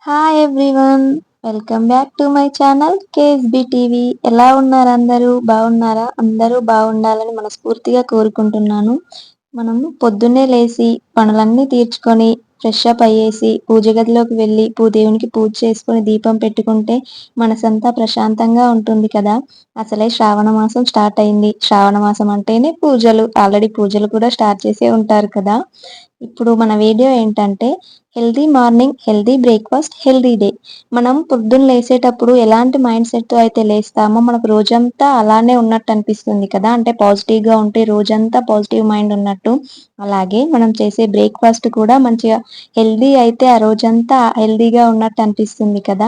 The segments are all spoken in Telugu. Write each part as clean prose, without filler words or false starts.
Hi everyone, welcome back to my channel KSB TV. ఎలా ఉన్నారు అందరూ? బాగున్నారా? అందరూ బాగుండాలని మనస్ఫూర్తిగా కోరుకుంటున్నాను. మనం పొద్దున్నే లేచి పనులన్నీ తీర్చుకొని ఫ్రెష్ అప్ అయ్యేసి పూజ గదిలోకి వెళ్ళి దేవునికి పూజ చేసుకొని దీపం పెట్టుకుంటే మనసంతా ప్రశాంతంగా ఉంటుంది కదా. అసలే శ్రావణ మాసం స్టార్ట్ అయింది. శ్రావణ మాసం అంటేనే పూజలు. ఆల్రెడీ పూజలు కూడా స్టార్ట్ చేసే ఉంటారు కదా. ఇప్పుడు మన వీడియో ఏంటంటే healthy morning, healthy breakfast, healthy day. మనం పొద్దున్న లేసేటప్పుడు ఎలాంటి మైండ్ సెట్తో అయితే లేస్తామో మనకు రోజంతా అలానే ఉన్నట్టు అనిపిస్తుంది కదా. అంటే పాజిటివ్గా ఉంటే రోజంతా పాజిటివ్ మైండ్ ఉన్నట్టు. అలాగే మనం చేసే బ్రేక్ఫాస్ట్ కూడా మంచిగా హెల్దీ అయితే ఆ రోజంతా హెల్దీగా ఉన్నట్టు అనిపిస్తుంది కదా.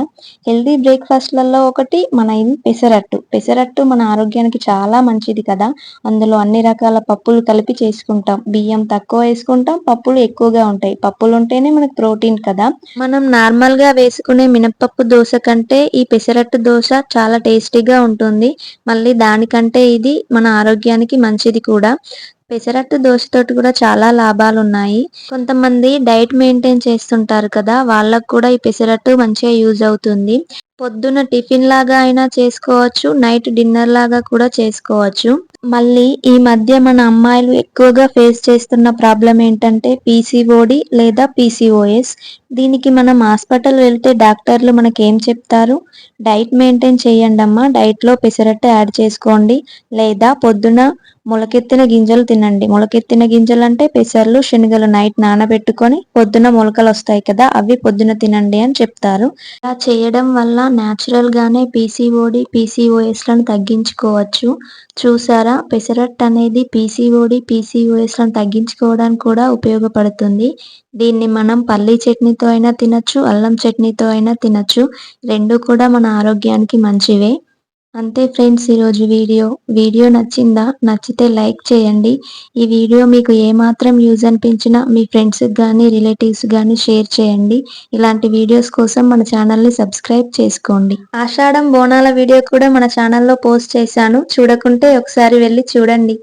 హెల్దీ బ్రేక్ఫాస్ట్లలో ఒకటి మన ఇది పెసరట్టు. పెసరట్టు మన ఆరోగ్యానికి చాలా మంచిది కదా. అందులో అన్ని రకాల పప్పులు కలిపి చేసుకుంటాం. బియ్యం తక్కువ వేసుకుంటాం, పప్పులు ఎక్కువగా ఉంటాయి. పప్పులు ఉంటేనే మనకు ప్రోటీన్ కదా. మనం నార్మల్ గా వేసుకునే మినపప్పు దోశ కంటే ఈ పెసరట్టు దోశ చాలా టేస్టీగా ఉంటుంది. మళ్ళీ దానికంటే ఇది మన ఆరోగ్యానికి మంచిది కూడా. పెసరట్టు దోశతోటి కూడా చాలా లాభాలు ఉన్నాయి. కొంతమంది డైట్ మెయింటైన్ చేస్తుంటారు కదా, వాళ్ళకు కూడా ఈ పెసరట్టు మంచిగా యూజ్ అవుతుంది. పొద్దున టిఫిన్ లాగా అయినా చేసుకోవచ్చు, నైట్ డిన్నర్ లాగా కూడా చేసుకోవచ్చు. మళ్ళీ ఈ మధ్య మన అమ్మాయిలు ఎక్కువగా ఫేస్ చేస్తున్న ప్రాబ్లం ఏంటంటే పీసీఓడి లేదా పీసీఓఎస్. దీనికి మనం హాస్పిటల్ వెళ్తే డాక్టర్లు మనకేం చెప్తారు? డైట్ మెయింటైన్ చేయండి అమ్మా, డైట్లో పెసరట్టు యాడ్ చేసుకోండి, లేదా పొద్దున మొలకెత్తిన గింజలు తినండి. మొలకెత్తిన గింజలు అంటే పెసర్లు, శనగలు నైట్ నానబెట్టుకొని పొద్దున మొలకలు వస్తాయి కదా, అవి పొద్దున తినండి అని చెప్తారు. ఇలా చేయడం వల్ల న్యాచురల్ గానే పీసీఓడి, పీసీఓఎస్లను తగ్గించుకోవచ్చు. చూసారా, పెసరట్టు అనేది పీసీఓడి, పీసీఓఎస్లను తగ్గించుకోవడానికి కూడా ఉపయోగపడుతుంది. దీన్ని మనం పల్లీ చట్నీతో అయినా తినచ్చు, అల్లం చట్నీతో అయినా తినచ్చు. రెండు కూడా మన ఆరోగ్యానికి మంచివే. అంతే ఫ్రెండ్స్, ఈరోజు వీడియో నచ్చిందా? నచ్చితే లైక్ చేయండి. ఈ వీడియో మీకు ఏమాత్రం యూజ్ అనిపించినా మీ ఫ్రెండ్స్కి కానీ రిలేటివ్స్ కానీ షేర్ చేయండి. ఇలాంటి వీడియోస్ కోసం మన ఛానల్ని సబ్స్క్రైబ్ చేసుకోండి. ఆషాఢం బోనాల వీడియో కూడా మన ఛానల్లో పోస్ట్ చేశాను, చూడకుంటే ఒకసారి వెళ్ళి చూడండి.